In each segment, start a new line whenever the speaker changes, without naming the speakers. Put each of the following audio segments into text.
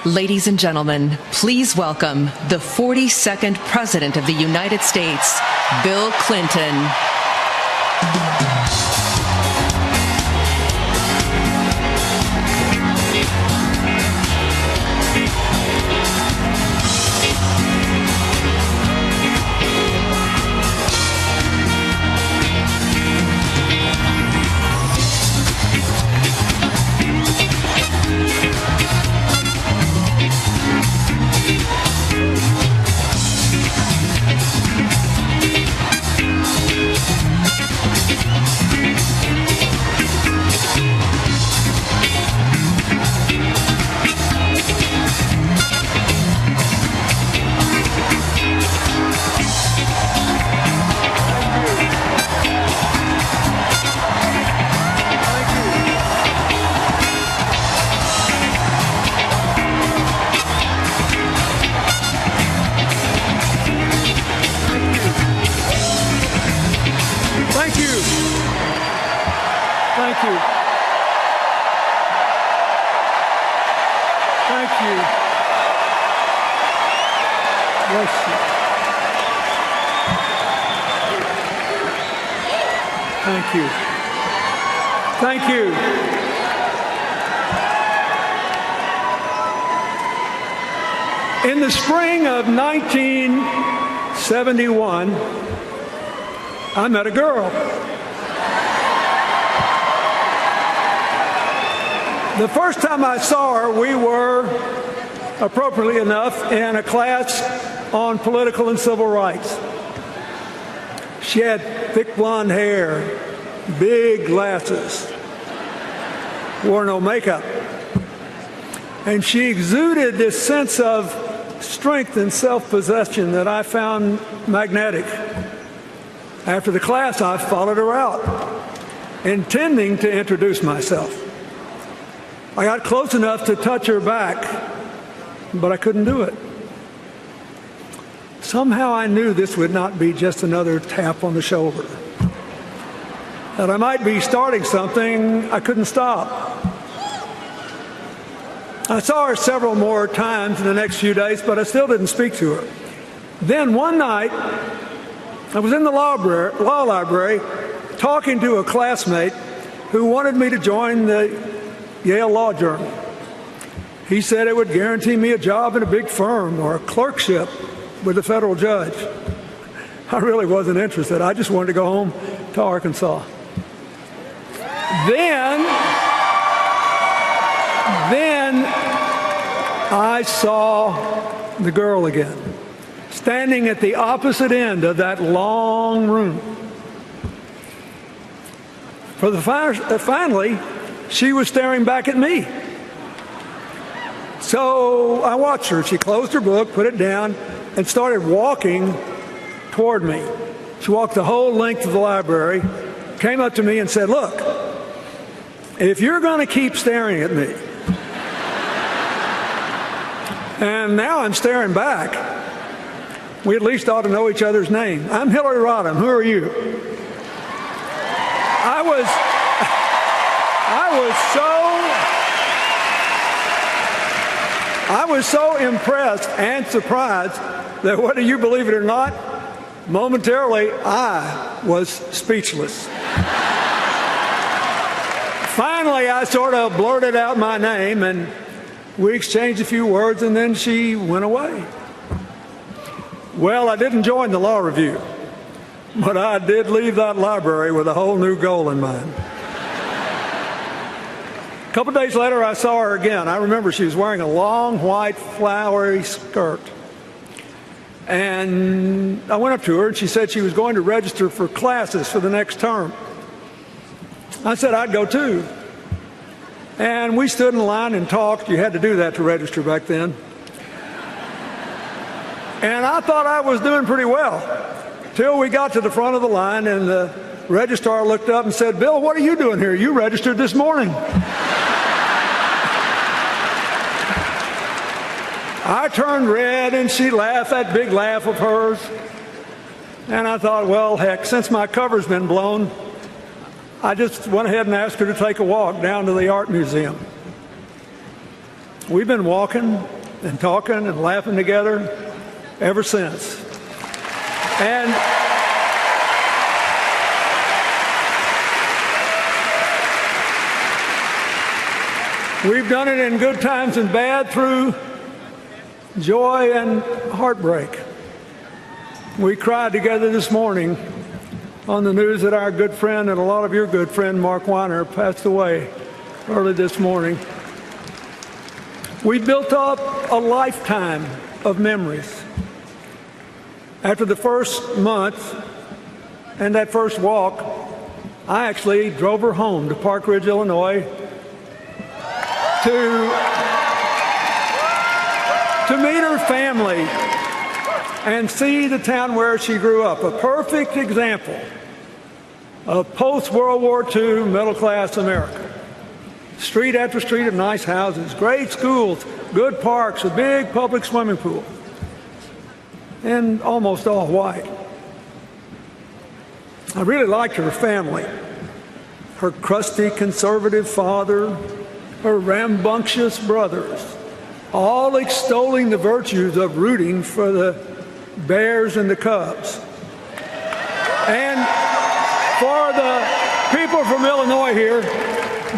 Ladies and gentlemen, please welcome the 42nd President of the United States, Bill Clinton.
Thank you. Thank you. In the spring of 1971, I met a girl. The first time I saw her, we were, appropriately enough, in a class on political and civil rights. She had thick blonde hair, big glasses, wore no makeup. And she exuded this sense of strength and self-possession that I found magnetic. After the class, I followed her out, intending to introduce myself. I got close enough to touch her back, but I couldn't do it. Somehow I knew this would not be just another tap on the shoulder, that I might be starting something I couldn't stop. I saw her several more times in the next few days, but I still didn't speak to her. Then one night, I was in the law library talking to a classmate who wanted me to join the Yale Law Journal. He said it would guarantee me a job in a big firm or a clerkship with a federal judge. I really wasn't interested. I just wanted to go home to Arkansas. Then I saw the girl again, standing at the opposite end of that long room. Finally, she was staring back at me. So I watched her. She closed her book, put it down, and started walking toward me. She walked the whole length of the library, came up to me and said, "Look, if you're going to keep staring at me," and now I'm staring back, "we at least ought to know each other's name. I'm Hillary Rodham. Who are you?" I was so impressed and surprised that, whether you believe it or not, momentarily I was speechless. Finally, I sort of blurted out my name, and we exchanged a few words, and then she went away. Well, I didn't join the law review, but I did leave that library with a whole new goal in mind. A couple days later, I saw her again. I remember she was wearing a long, white, flowery skirt. And I went up to her, and she said she was going to register for classes for the next term. I said I'd go too. And we stood in line and talked. You had to do that to register back then. And I thought I was doing pretty well, till we got to the front of the line, and the registrar looked up and said, "Bill, what are you doing here? You registered this morning." I turned red, and she laughed, that big laugh of hers. And I thought, well, heck, since my cover's been blown, I just went ahead and asked her to take a walk down to the art museum. We've been walking and talking and laughing together ever since. And we've done it in good times and bad, through joy and heartbreak. We cried together this morning on the news that our good friend and a lot of your good friend, Mark Weiner, passed away early this morning. We built up a lifetime of memories. After the first month and that first walk, I actually drove her home to Park Ridge, Illinois, to meet her family and see the town where she grew up. A perfect example of post-World War II middle-class America. Street after street of nice houses, great schools, good parks, a big public swimming pool, and almost all white. I really liked her family. Her crusty conservative father, her rambunctious brothers, all extolling the virtues of rooting for the Bears and the Cubs. And for the people from Illinois here,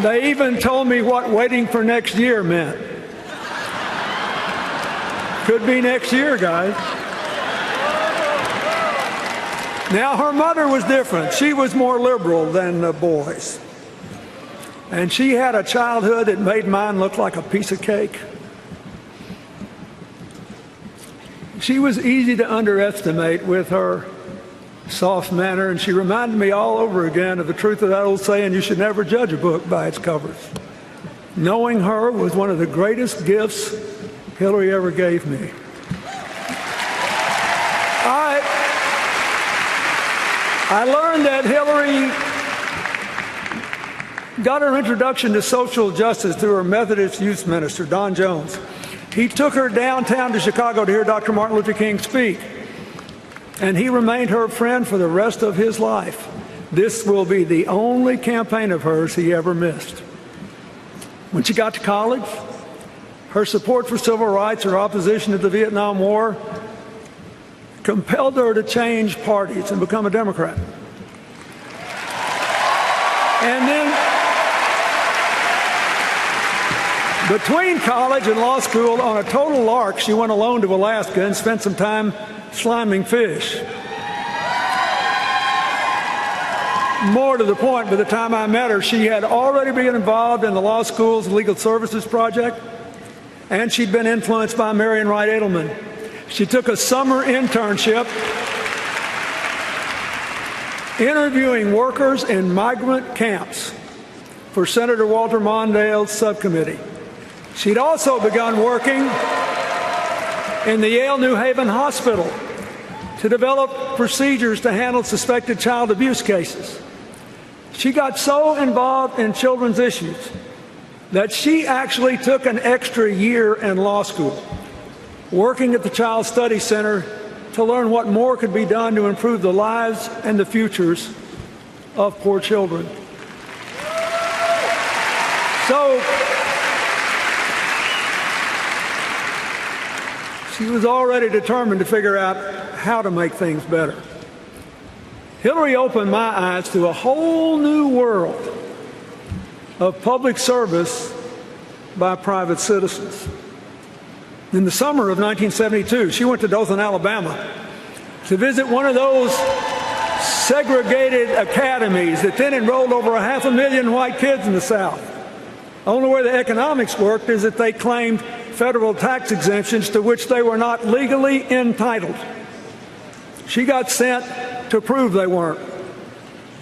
they even told me what waiting for next year meant. Could be next year, guys. Now, her mother was different. She was more liberal than the boys. And she had a childhood that made mine look like a piece of cake. She was easy to underestimate with her soft manner, and she reminded me all over again of the truth of that old saying, you should never judge a book by its covers. Knowing her was one of the greatest gifts Hillary ever gave me. I learned that Hillary got her introduction to social justice through her Methodist youth minister, Don Jones. He took her downtown to Chicago to hear Dr. Martin Luther King speak, and he remained her friend for the rest of his life. This will be the only campaign of hers he ever missed. When she got to college, her support for civil rights, her opposition to the Vietnam War, compelled her to change parties and become a Democrat. And then, between college and law school, on a total lark, she went alone to Alaska and spent some time sliming fish. More to the point, by the time I met her, she had already been involved in the law school's legal services project, and she'd been influenced by Marian Wright Edelman. She took a summer internship interviewing workers in migrant camps for Senator Walter Mondale's subcommittee. She'd also begun working in the Yale New Haven Hospital to develop procedures to handle suspected child abuse cases. She got so involved in children's issues that she actually took an extra year in law school, working at the Child Study Center to learn what more could be done to improve the lives and the futures of poor children. So she was already determined to figure out how to make things better. Hillary opened my eyes to a whole new world of public service by private citizens. In the summer of 1972, she went to Dothan, Alabama, to visit one of those segregated academies that then enrolled over 500,000 white kids in the South. The only way the economics worked is that they claimed federal tax exemptions to which they were not legally entitled. She got sent to prove they weren't.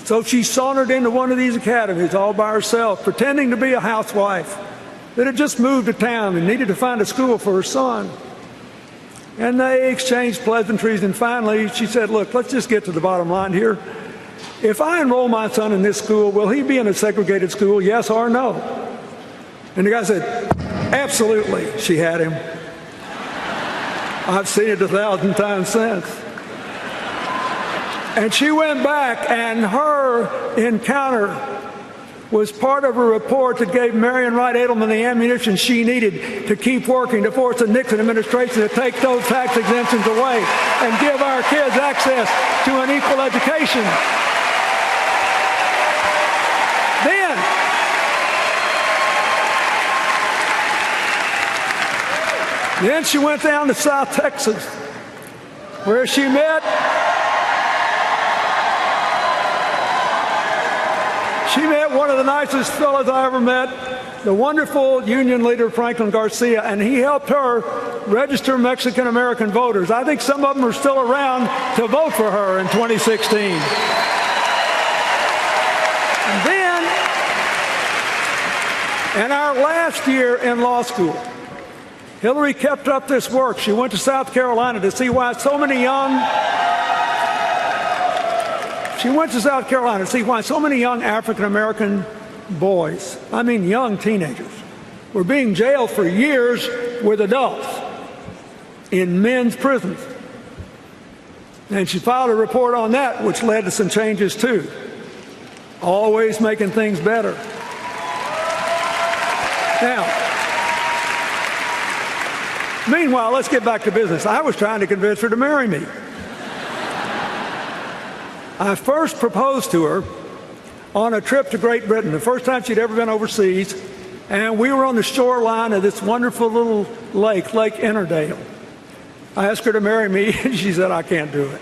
So she sauntered into one of these academies all by herself, pretending to be a housewife that had just moved to town and needed to find a school for her son. And they exchanged pleasantries, and finally she said, look, let's just get to the bottom line here. If I enroll my son in this school, will he be in a segregated school, yes or no? And the guy said, absolutely. She had him. I've seen it 1,000 times since. And she went back, and her encounter was part of a report that gave Marian Wright Edelman the ammunition she needed to keep working to force the Nixon administration to take those tax exemptions away and give our kids access to an equal education. Then she went down to South Texas, where she met one of the nicest fellows I ever met, the wonderful union leader Franklin Garcia, and he helped her register Mexican-American voters. I think some of them are still around to vote for her in 2016. And then, in our last year in law school, Hillary kept up this work. She went to South Carolina to see why so many young African-American boys, I mean young teenagers, were being jailed for years with adults in men's prisons. And she filed a report on that, which led to some changes too. Always making things better. Now, meanwhile, let's get back to business. I was trying to convince her to marry me. I first proposed to her on a trip to Great Britain, the first time she'd ever been overseas, and we were on the shoreline of this wonderful little lake, Lake Innerdale. I asked her to marry me, and she said, I can't do it.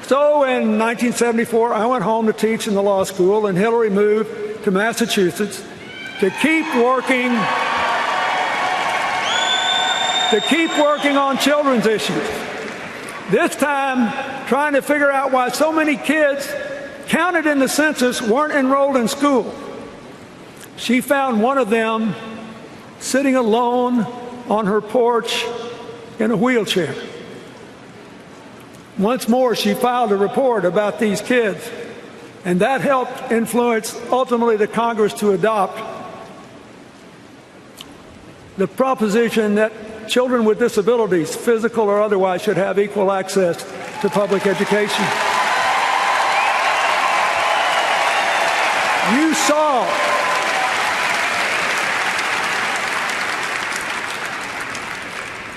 So in 1974, I went home to teach in the law school, and Hillary moved to Massachusetts to keep working on children's issues. This time, trying to figure out why so many kids counted in the census weren't enrolled in school. She found one of them sitting alone on her porch in a wheelchair. Once more, she filed a report about these kids, and that helped influence ultimately the Congress to adopt the proposition that children with disabilities, physical or otherwise, should have equal access to public education.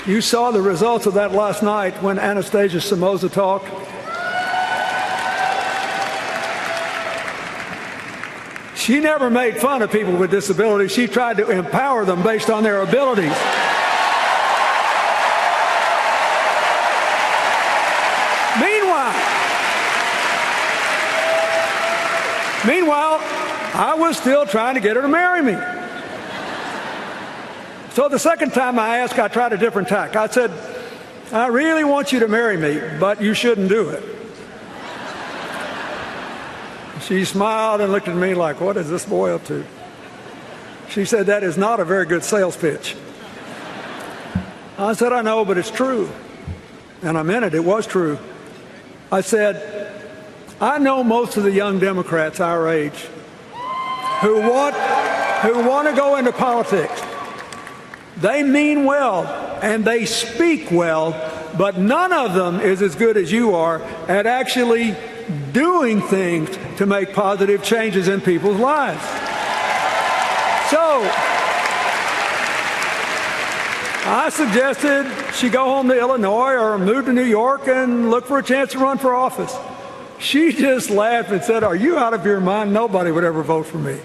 You saw the results of that last night when Anastasia Somoza talked. She never made fun of people with disabilities. She tried to empower them based on their abilities. Meanwhile, I was still trying to get her to marry me. So the second time I asked, I tried a different tack. I said, I really want you to marry me, but you shouldn't do it. She smiled and looked at me like, what is this boy up to? She said, that is not a very good sales pitch. I said, I know, but it's true. And I meant it. It was true. I said, I know most of the young Democrats our age who want to go into politics. They mean well and they speak well, but none of them is as good as you are at actually doing things to make positive changes in people's lives. So I suggested she go home to Illinois or move to New York and look for a chance to run for office. She just laughed and said, are you out of your mind? Nobody would ever vote for me.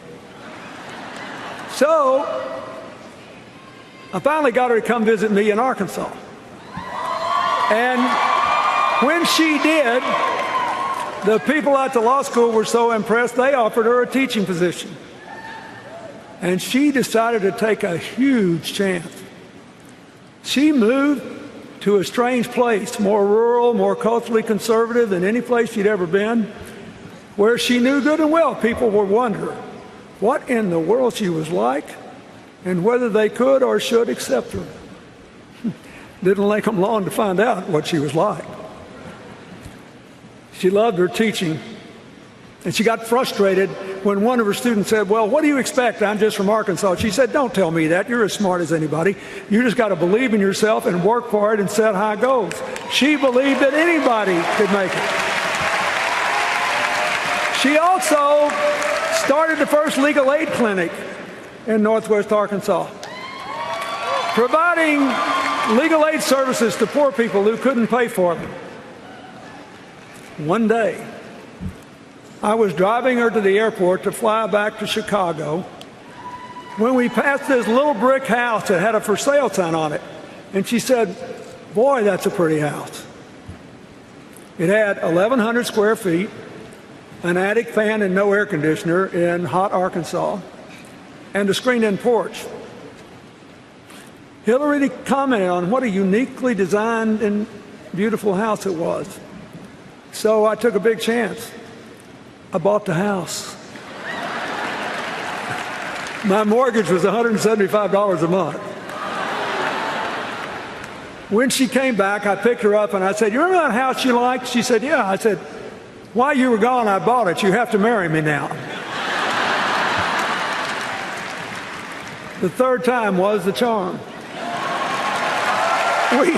So I finally got her to come visit me in Arkansas. And when she did, the people at the law school were so impressed, they offered her a teaching position. And she decided to take a huge chance. She moved to a strange place, more rural, more culturally conservative than any place she'd ever been, where she knew good and well people would wonder what in the world she was like and whether they could or should accept her. Didn't take them long to find out what she was like. She loved her teaching, and she got frustrated when one of her students said, well, what do you expect? I'm just from Arkansas. She said, don't tell me that. You're as smart as anybody. You just got to believe in yourself and work for it and set high goals. She believed that anybody could make it. She also started the first legal aid clinic in Northwest Arkansas, providing legal aid services to poor people who couldn't pay for them. One day, I was driving her to the airport to fly back to Chicago when we passed this little brick house that had a for sale sign on it. And she said, "Boy, that's a pretty house." It had 1,100 square feet, an attic fan and no air conditioner in hot Arkansas, and a screened-in porch. Hillary commented on what a uniquely designed and beautiful house it was. So I took a big chance. I bought the house. My mortgage was $175 a month. When she came back, I picked her up and I said, "You remember that house you liked?" She said, "Yeah." I said, "While you were gone, I bought it. You have to marry me now." The third time was the charm. We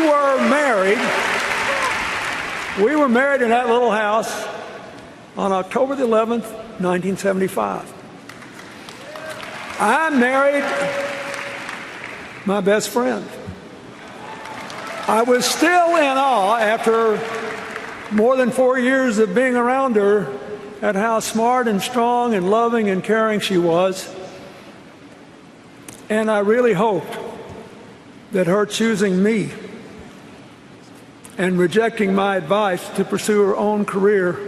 were married. We were married in that little house on October the 11th, 1975. I married my best friend. I was still in awe after more than 4 years of being around her at how smart and strong and loving and caring she was. And I really hoped that her choosing me and rejecting my advice to pursue her own career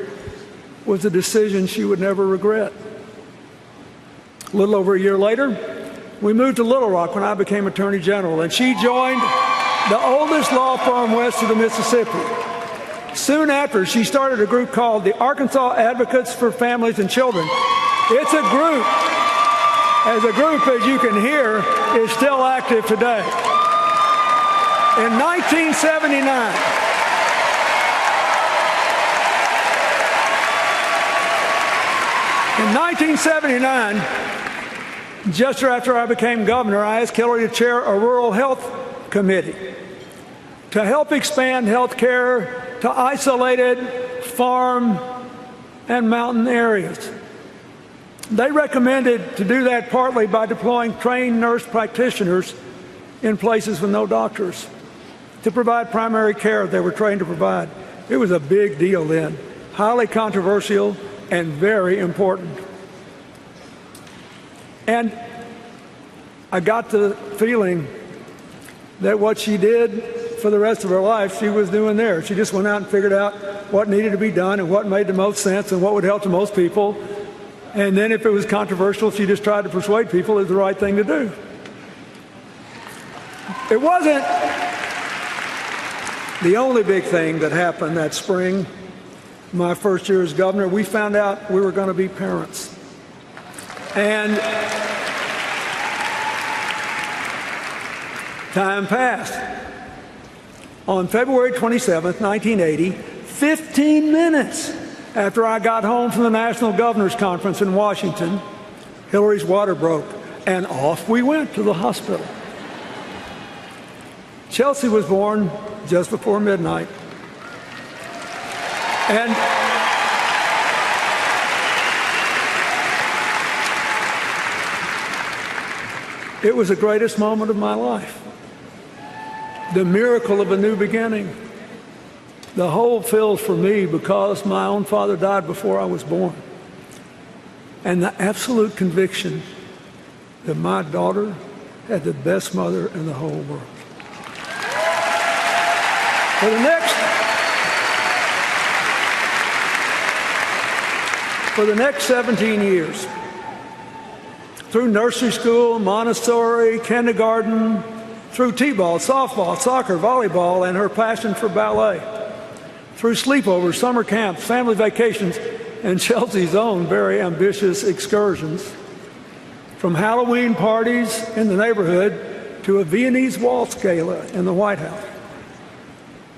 was a decision she would never regret. A little over a year later, we moved to Little Rock when I became Attorney General, and she joined the oldest law firm west of the Mississippi. Soon after, she started a group called the Arkansas Advocates for Families and Children. It's a group, as you can hear, is still active today. In 1979, just after I became governor, I asked Hillary to chair a rural health committee to help expand health care to isolated farm and mountain areas. They recommended to do that partly by deploying trained nurse practitioners in places with no doctors to provide primary care they were trained to provide. It was a big deal then, highly controversial and very important. And I got the feeling that what she did for the rest of her life, she was doing there. She just went out and figured out what needed to be done and what made the most sense and what would help the most people. And then if it was controversial, she just tried to persuade people it was the right thing to do. It wasn't the only big thing that happened that spring. My first year as governor, we found out we were going to be parents. And time passed. On February 27th, 1980, 15 minutes after I got home from the National Governors Conference in Washington, Hillary's water broke, and off we went to the hospital. Chelsea was born just before midnight. And it was the greatest moment of my life. The miracle of a new beginning. The whole fills for me because my own father died before I was born. And the absolute conviction that my daughter had the best mother in the whole world. For the next 17 years, through nursery school, Montessori, kindergarten, through t-ball, softball, soccer, volleyball, and her passion for ballet, through sleepovers, summer camps, family vacations, and Chelsea's own very ambitious excursions, from Halloween parties in the neighborhood to a Viennese waltz gala in the White House.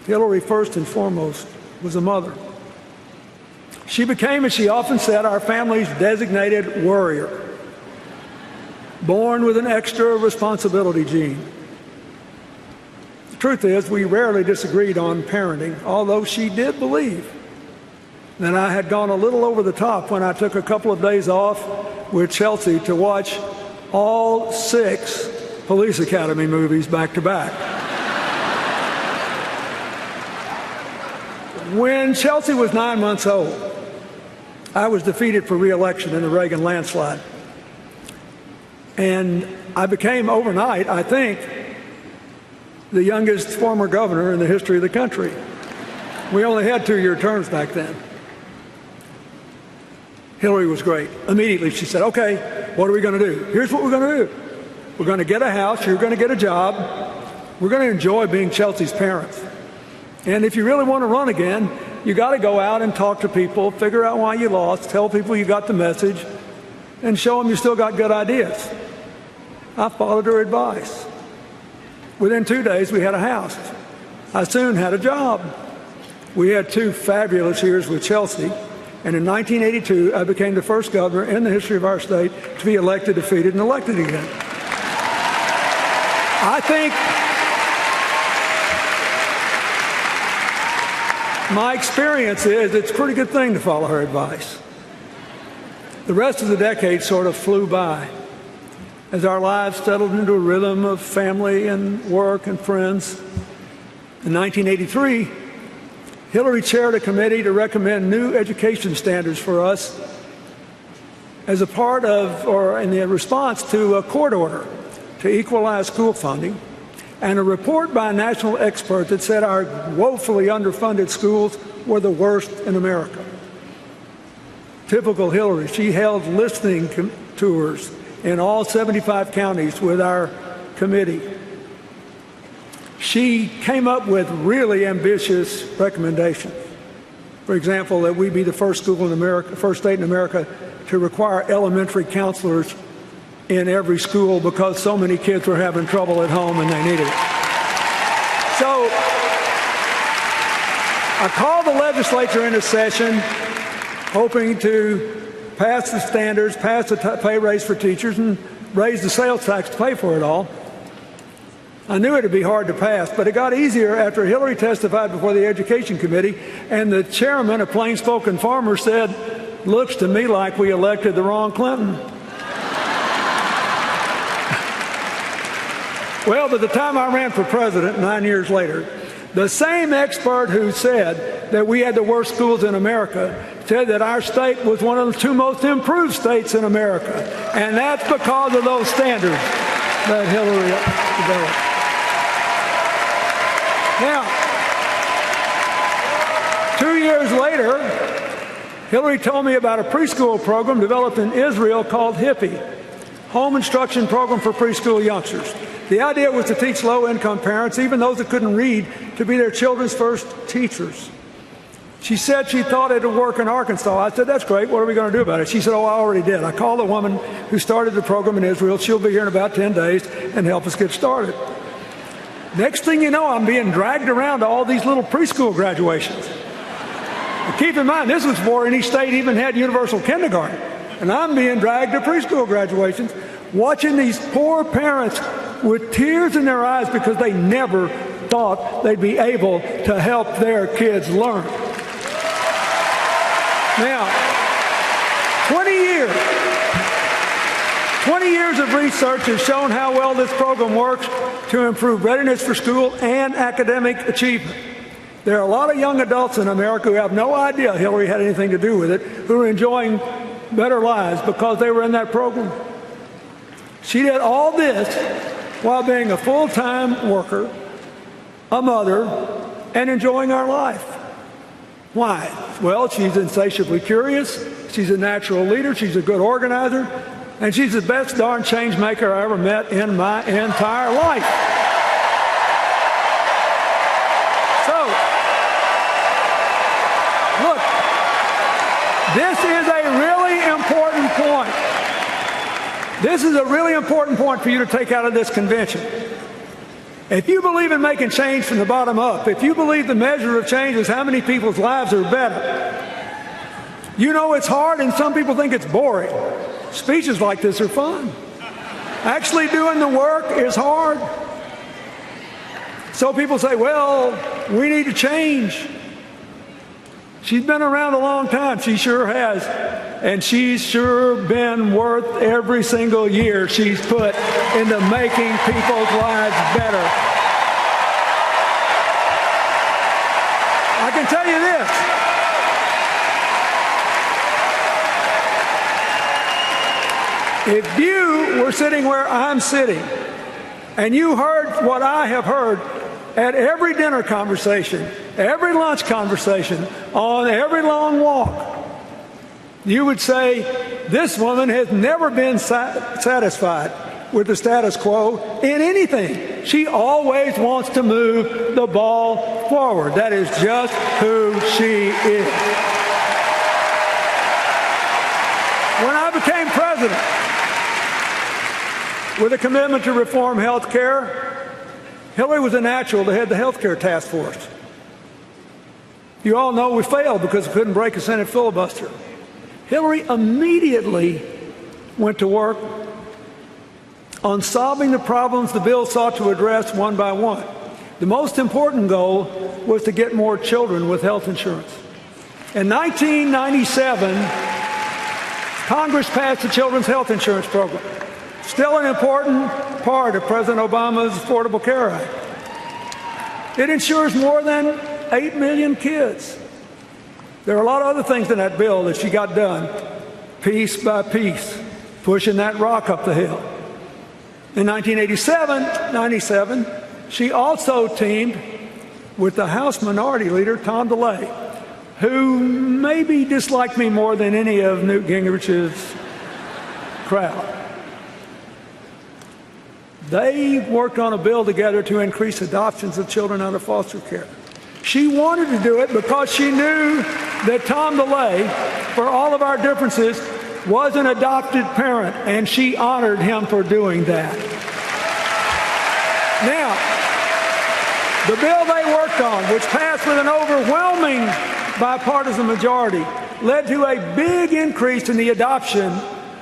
Hillary, first and foremost, was a mother. She became, as she often said, our family's designated worrier, born with an extra responsibility gene. truth is, we rarely disagreed on parenting, although she did believe that I had gone a little over the top when I took a couple of days off with Chelsea to watch all 6 Police Academy movies back to back. When Chelsea was 9 months old, I was defeated for re-election in the Reagan landslide. And I became overnight, I think, the youngest former governor in the history of the country. We only had 2-year terms back then. Hillary was great. Immediately she said, okay, what are we going to do? Here's what we're going to do. We're going to get a house. You're going to get a job. We're going to enjoy being Chelsea's parents. And if you really want to run again, you got to go out and talk to people, figure out why you lost, tell people you got the message, and show them you still got good ideas. I followed her advice. Within 2 days, we had a house. I soon had a job. We had 2 fabulous years with Chelsea, and in 1982, I became the first governor in the history of our state to be elected, defeated, and elected again. I think my experience is it's a pretty good thing to follow her advice. The rest of the decade sort of flew by as our lives settled into a rhythm of family and work and friends. In 1983, Hillary chaired a committee to recommend new education standards for us as a part of, or in the response to, a court order to equalize school funding, and a report by a national expert that said our woefully underfunded schools were the worst in America. Typical Hillary, she held listening tours in all 75 counties with our committee. She came up with really ambitious recommendations. For example, that we be the first school in America, first state in America to require elementary counselors in every school because so many kids were having trouble at home and they needed it. So I called the legislature into session hoping to pass the standards, pass the pay raise for teachers, and raise the sales tax to pay for it all. I knew it would be hard to pass, but it got easier after Hillary testified before the Education Committee, and the chairman, a plain-spoken farmer, said, "Looks to me like we elected the wrong Clinton." Well, by the time I ran for president 9 years later, the same expert who said that we had the worst schools in America said that our state was one of the 2 most improved states in America. And that's because of those standards that Hillary developed. Now, 2 years later, Hillary told me about a preschool program developed in Israel called HIPPY, Home Instruction Program for Preschool Youngsters. The idea was to teach low-income parents, even those that couldn't read, to be their children's first teachers. She said she thought it would work in Arkansas. I said, that's great. What are we going to do about it? She said, oh, I already did. I called the woman who started the program in Israel. She'll be here in about 10 days and help us get started. Next thing you know, I'm being dragged around to all these little preschool graduations. But keep in mind, this was before any state even had universal kindergarten. And I'm being dragged to preschool graduations, watching these poor parents with tears in their eyes because they never thought they'd be able to help their kids learn. Now, 20 years of research has shown how well this program works to improve readiness for school and academic achievement. There are a lot of young adults in America who have no idea Hillary had anything to do with it, who are enjoying better lives because they were in that program. She did all this while being a full-time worker, a mother, and enjoying our life. Why? Well, she's insatiably curious, she's a natural leader, she's a good organizer, and she's the best darn change maker I ever met in my entire life. So, look, this is a really important point. This is a really important point for you to take out of this convention. If you believe in making change from the bottom up, if you believe the measure of change is how many people's lives are better, you know it's hard and some people think it's boring. Speeches like this are fun. Actually doing the work is hard. So people say, well, we need to change. She's been around a long time. She sure has. And she's sure been worth every single year she's put into making people's lives better. I can tell you this. If you were sitting where I'm sitting and you heard what I have heard at every dinner conversation, every lunch conversation, on every long walk, you would say, this woman has never been satisfied with the status quo in anything. She always wants to move the ball forward. That is just who she is. When I became president, with a commitment to reform health care, Hillary was a natural to head the health care task force. You all know we failed because we couldn't break a Senate filibuster. Hillary immediately went to work on solving the problems the bill sought to address one by one. The most important goal was to get more children with health insurance. In 1997, Congress passed the Children's Health Insurance Program, still an important part of President Obama's Affordable Care Act. It insures more than 8 million kids. There are a lot of other things in that bill that she got done, piece by piece, pushing that rock up the hill. In 1997, she also teamed with the House Minority Leader, Tom DeLay, who maybe disliked me more than any of Newt Gingrich's crowd. They worked on a bill together to increase adoptions of children out of foster care. She wanted to do it because she knew that Tom DeLay, for all of our differences, was an adopted parent, and she honored him for doing that. Now, the bill they worked on, which passed with an overwhelming bipartisan majority, led to a big increase in the adoption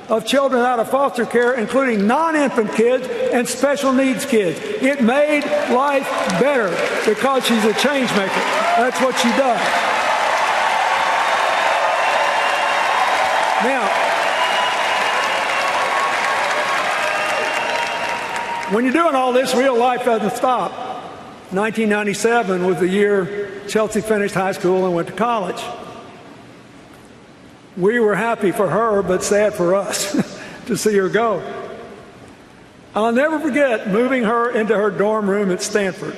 of children out of foster care, including non-infant kids and special needs kids. It made life better because she's a change maker. That's what she does. Now, when you're doing all this, real life doesn't stop. 1997 was the year Chelsea finished high school and went to college. We were happy for her, but sad for us to see her go. I'll never forget moving her into her dorm room at Stanford.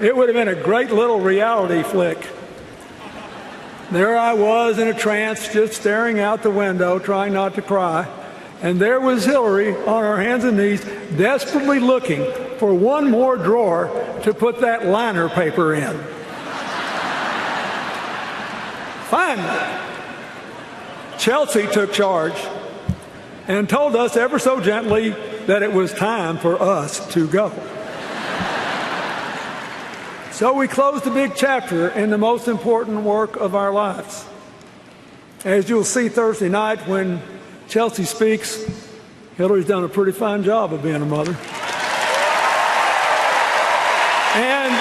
It would have been a great little reality flick. There I was in a trance, just staring out the window, trying not to cry. And there was Hillary on her hands and knees, desperately looking for one more drawer to put that liner paper in. Finally, Chelsea took charge and told us ever so gently that it was time for us to go. So we closed a big chapter in the most important work of our lives. As you'll see Thursday night when Chelsea speaks, Hillary's done a pretty fine job of being a mother. And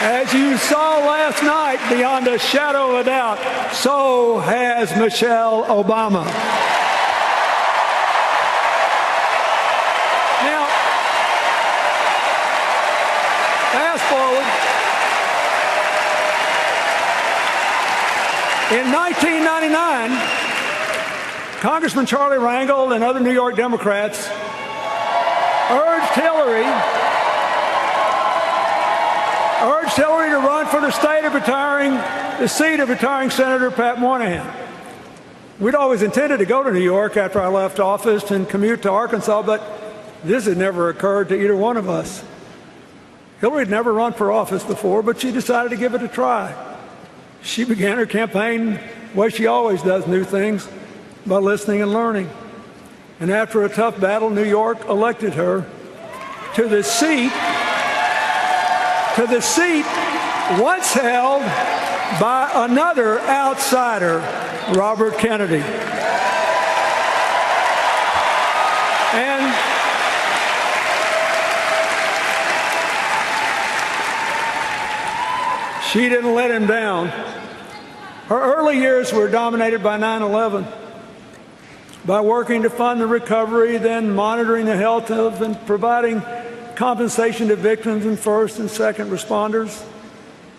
as you saw last night, beyond a shadow of a doubt, so has Michelle Obama. Now, fast forward. In 1999, Congressman Charlie Rangel and other New York Democrats urged Hillary to run for the seat of retiring Senator Pat Moynihan. We'd always intended to go to New York after I left office and commute to Arkansas, but this had never occurred to either one of us. Hillary had never run for office before, but she decided to give it a try. She began her campaign the way she always does new things, by listening and learning. And after a tough battle, New York elected her to the seat once held by another outsider, Robert Kennedy. She didn't let him down. Her early years were dominated by 9/11. By working to fund the recovery, then monitoring the health of and providing compensation to victims and first and second responders,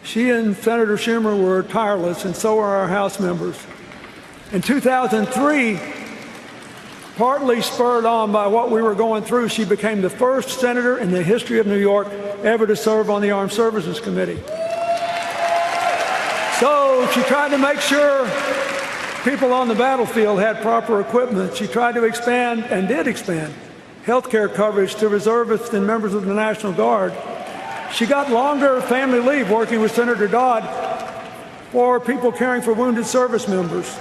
she and Senator Schumer were tireless, and so were our House members. In 2003, partly spurred on by what we were going through, she became the first senator in the history of New York ever to serve on the Armed Services Committee. So she tried to make sure people on the battlefield had proper equipment. She tried to expand, and did expand, health care coverage to reservists and members of the National Guard. She got longer family leave working with Senator Dodd for people caring for wounded service members.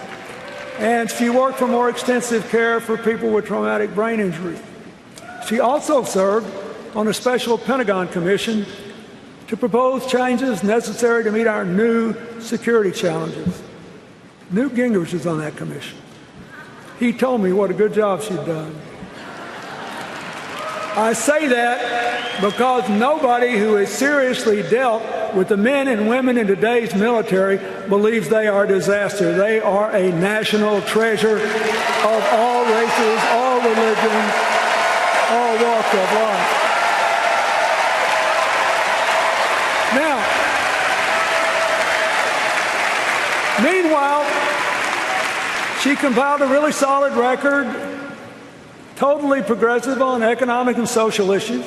And she worked for more extensive care for people with traumatic brain injury. She also served on a special Pentagon commission to propose changes necessary to meet our new security challenges. Newt Gingrich is on that commission. He told me what a good job she'd done. I say that because nobody who has seriously dealt with the men and women in today's military believes they are a disaster. They are a national treasure of all races, all religions, all walks of life. Now, meanwhile, she compiled a really solid record, totally progressive on economic and social issues.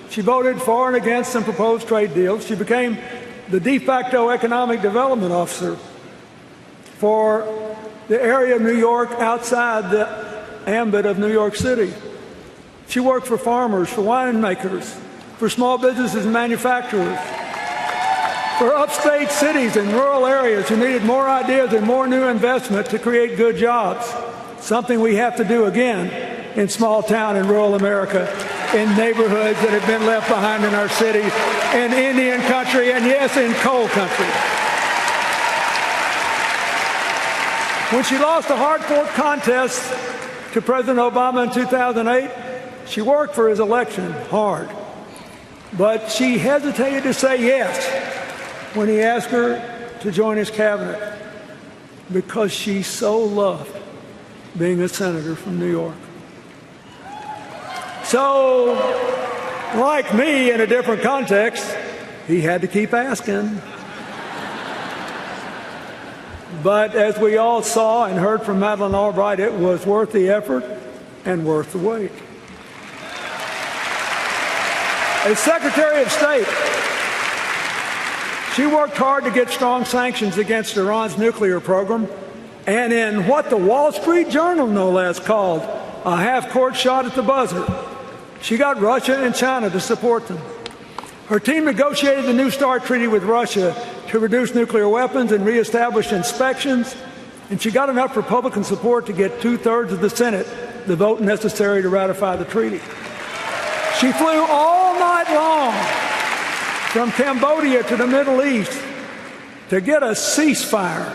She voted for and against some proposed trade deals. She became the de facto economic development officer for the area of New York outside the ambit of New York City. She worked for farmers, for winemakers, for small businesses and manufacturers, for upstate cities and rural areas who needed more ideas and more new investment to create good jobs, something we have to do again in small town and rural America, in neighborhoods that have been left behind in our cities, in Indian country, and yes, in coal country. When she lost a hard-fought contest to President Obama in 2008, she worked for his election hard. But she hesitated to say yes when he asked her to join his cabinet, because she so loved being a senator from New York. So, like me in a different context, he had to keep asking. But as we all saw and heard from Madeleine Albright, it was worth the effort and worth the wait. As Secretary of State, she worked hard to get strong sanctions against Iran's nuclear program, and in what the Wall Street Journal, no less, called a half-court shot at the buzzer, she got Russia and China to support them. Her team negotiated the New START treaty with Russia to reduce nuclear weapons and reestablish inspections, and she got enough Republican support to get 2/3 of the Senate the vote necessary to ratify the treaty. She flew all night long from Cambodia to the Middle East to get a ceasefire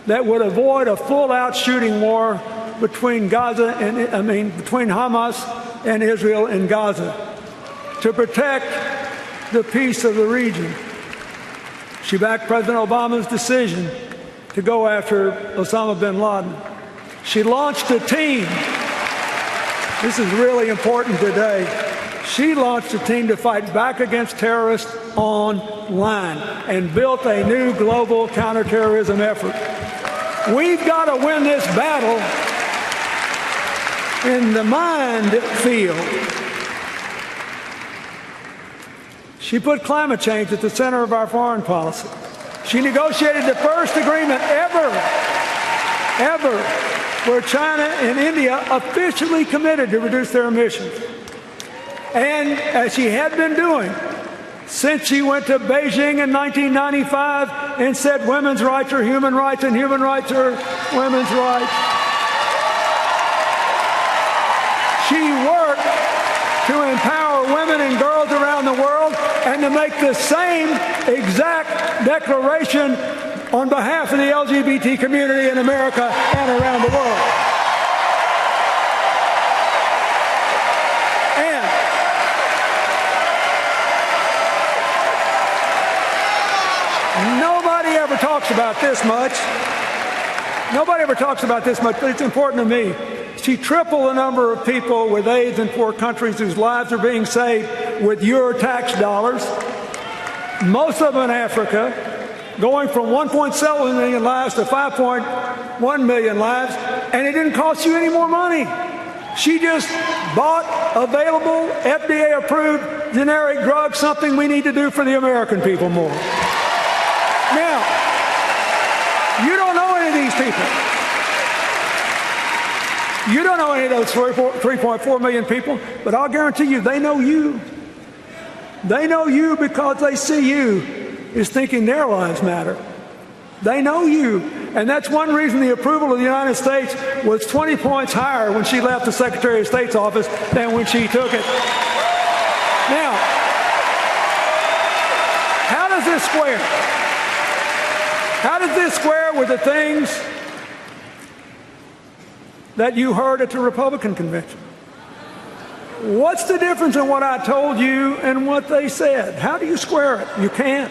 that would avoid a full-out shooting war between between Hamas and Israel in Gaza, to protect the peace of the region. She backed President Obama's decision to go after Osama bin Laden. She launched a team. This is really important today. She launched a team to fight back against terrorists online and built a new global counterterrorism effort. We've got to win this battle in the mind field. She put climate change at the center of our foreign policy. She negotiated the first agreement ever, where China and India officially committed to reduce their emissions. And as she had been doing since she went to Beijing in 1995 and said women's rights are human rights and human rights are women's rights, she worked to empower women and girls around the world and to make the same exact declaration on behalf of the LGBT community in America and around the world. And nobody talks about this much. Nobody ever talks about this much, but it's important to me. She tripled the number of people with AIDS in poor countries whose lives are being saved with your tax dollars, most of them in Africa, going from 1.7 million lives to 5.1 million lives, and it didn't cost you any more money. She just bought available, FDA-approved generic drugs, something we need to do for the American people more. Now, you don't know any of these people. You don't know any of those 3.4 million people, but I'll guarantee you they know you. They know you because they see you as thinking their lives matter. They know you. And that's one reason the approval of the United States was 20 points higher when she left the Secretary of State's office than when she took it. Now, how does this square? How does this square with the things that you heard at the Republican convention? What's the difference in what I told you and what they said? How do you square it? You can't.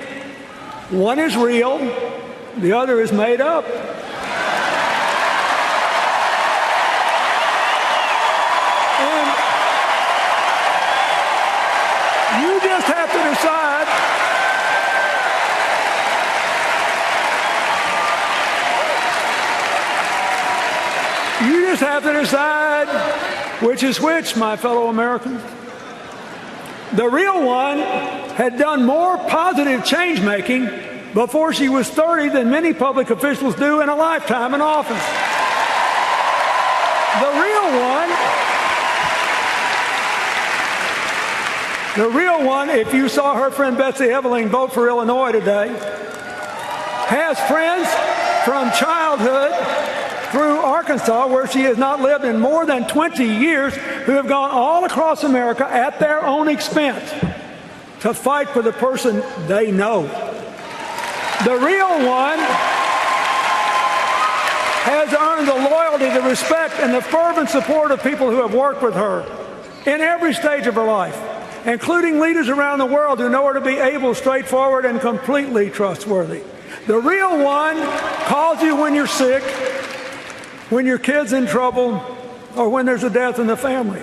One is real, the other is made up. And you just have to decide. You just have to decide which is which, my fellow Americans. The real one had done more positive change-making before she was 30 than many public officials do in a lifetime in office. The real one, if you saw her friend Betsy Eveling vote for Illinois today, has friends from childhood through Arkansas, where she has not lived in more than 20 years, who have gone all across America at their own expense to fight for the person they know. The real one has earned the loyalty, the respect, and the fervent support of people who have worked with her in every stage of her life, including leaders around the world who know her to be able, straightforward, and completely trustworthy. The real one calls you when you're sick, when your kid's in trouble, or when there's a death in the family.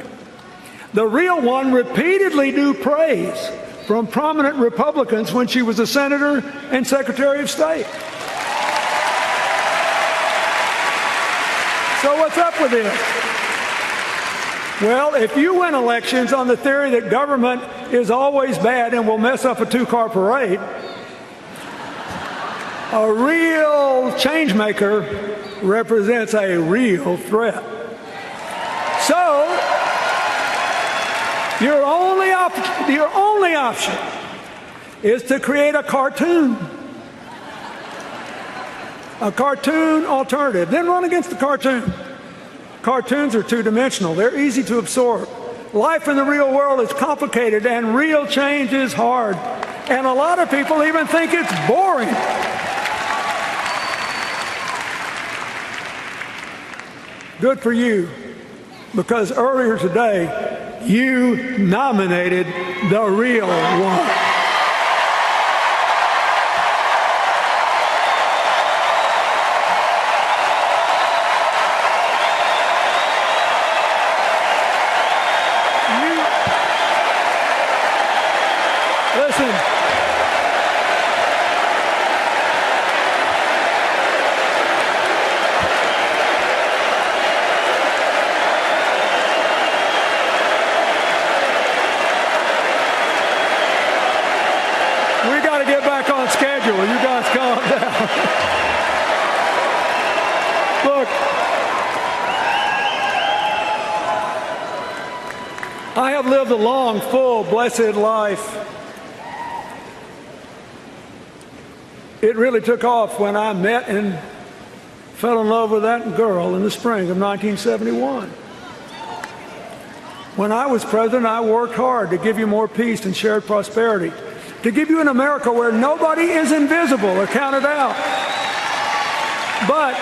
The real one repeatedly drew praise from prominent Republicans when she was a senator and Secretary of State. So what's up with this? Well, if you win elections on the theory that government is always bad and will mess up a two-car parade, a real change maker represents a real threat. So, your only option is to create a cartoon alternative. Then run against the cartoon. Cartoons are two-dimensional. They're easy to absorb. Life in the real world is complicated, and real change is hard. And a lot of people even think it's boring. Good for you, because earlier today, you nominated the real one. Listen. We got to get back on schedule. You guys calm down. Look, I have lived a long, full, blessed life. It really took off when I met and fell in love with that girl in the spring of 1971. When I was president, I worked hard to give you more peace and shared prosperity, to give you an America where nobody is invisible or counted out. But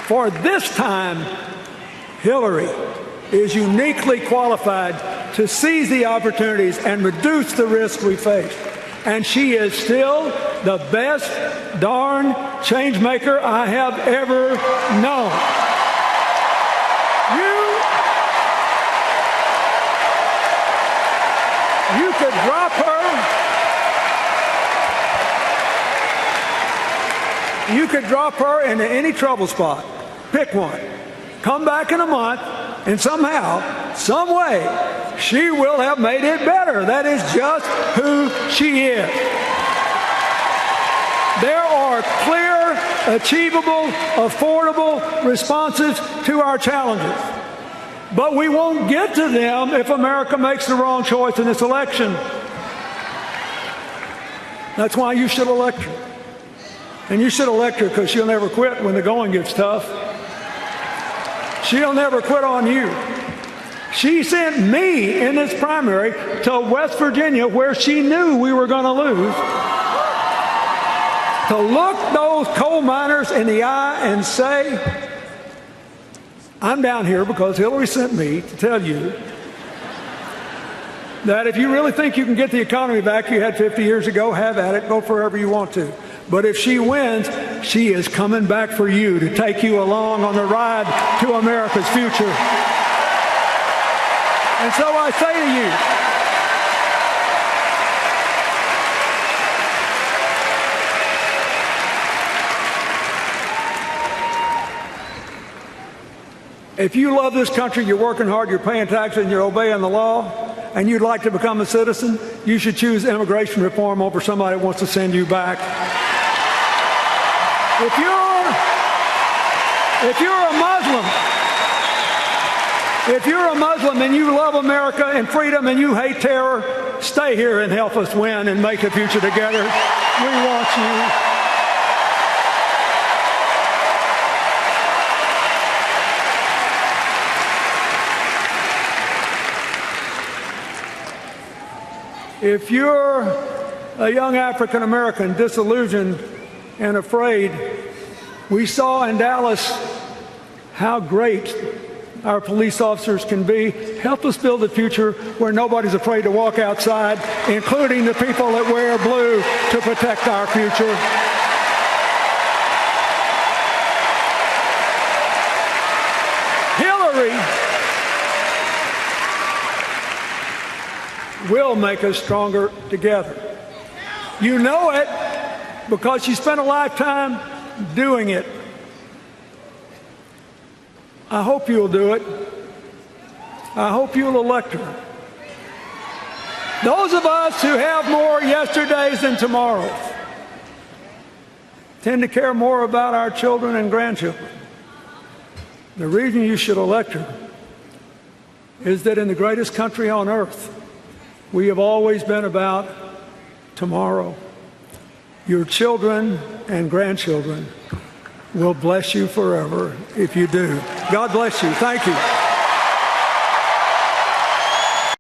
for this time, Hillary is uniquely qualified to seize the opportunities and reduce the risk we face. And she is still the best darn change maker I have ever known. You could drop her. You could drop her into any trouble spot. Pick one. Come back in a month, and somehow, some way, she will have made it better. That is just who she is. There are clear, achievable, affordable responses to our challenges. But we won't get to them if America makes the wrong choice in this election. That's why you should elect her. And you should elect her because she'll never quit when the going gets tough. She'll never quit on you. She sent me in this primary to West Virginia, where she knew we were going to lose, to look those coal miners in the eye and say, I'm down here because Hillary sent me to tell you that if you really think you can get the economy back you had 50 years ago, have at it, go wherever you want to. But if she wins, she is coming back for you to take you along on the ride to America's future. And so I say to you, if you love this country, you're working hard, you're paying taxes, and you're obeying the law, and you'd like to become a citizen, you should choose immigration reform over somebody that wants to send you back. If you're a Muslim and you love America and freedom and you hate terror, stay here and help us win and make a future together. We want you. If you're a young African American disillusioned and afraid, we saw in Dallas how great our police officers can be. Help us build a future where nobody's afraid to walk outside, including the people that wear blue, to protect our future. Hillary will make us stronger together. You know it because she spent a lifetime doing it. I hope you'll do it. I hope you'll elect her. Those of us who have more yesterdays than tomorrows tend to care more about our children and grandchildren. The reason you should elect her is that in the greatest country on earth, we have always been about tomorrow. Your children and grandchildren will bless you forever if you do. God bless you. Thank you.